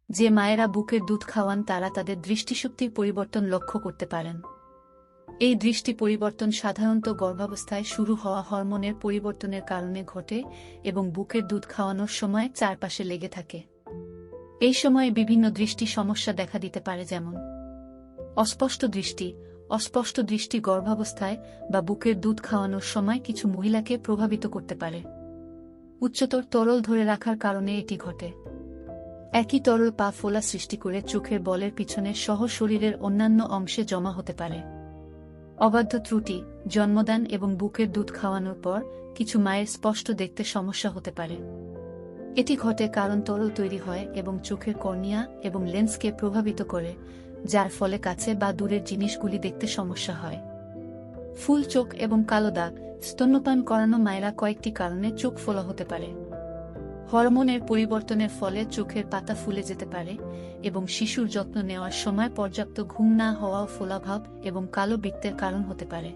যে মায়েরা বুকের দুধ খাওয়ান তারা তাদের দৃষ্টিশক্তির পরিবর্তন লক্ষ্য করতে পারেন। এই দৃষ্টি পরিবর্তন সাধারণত গর্ভাবস্থায় শুরু হওয়া হরমোনের পরিবর্তনের কারণে ঘটে এবং বুকের দুধ খাওয়ানোর সময় চারপাশে লেগে থাকে। এই সময়ে বিভিন্ন দৃষ্টি সমস্যা দেখা দিতে পারে, যেমন অস্পষ্ট দৃষ্টি। অস্পষ্ট দৃষ্টি গর্ভাবস্থায় বা বুকের দুধ খাওয়ানোর সময় কিছু মহিলাকে প্রভাবিত করতে পারে। উচ্চতর তরল ধরে রাখার কারণে এটি ঘটে। একই তরল পা ফোলা সৃষ্টি করে চোখের বলের পিছনে সহ শরীরের অন্যান্য অংশে জমা হতে পারে। অবাধ্য ত্রুটি, জন্মদান এবং বুকের দুধ খাওয়ানোর পর কিছু মায়ের স্পষ্ট দেখতে সমস্যা হতে পারে। এটি ঘটে কারণ তরল তৈরি হয় এবং চোখের কর্নিয়া এবং লেন্সকে প্রভাবিত করে, যার ফলে কাছে বা দূরের জিনিসগুলি দেখতে সমস্যা হয়। ফুল চোখ এবং কালো দাগ। স্তন্যপান করানো মায়েরা কয়েকটি কারণে চোখ ফোলা হতে পারে। হরমোনের পরিবর্তনের ফলে চোখের পাতা ফুলে যেতে পারে এবং শিশুর যত্ন নেওয়ার সময় পর্যাপ্ত ঘুম না হওয়াও ফোলাভাব এবং কালো বৃত্তের কারণ হতে পারে।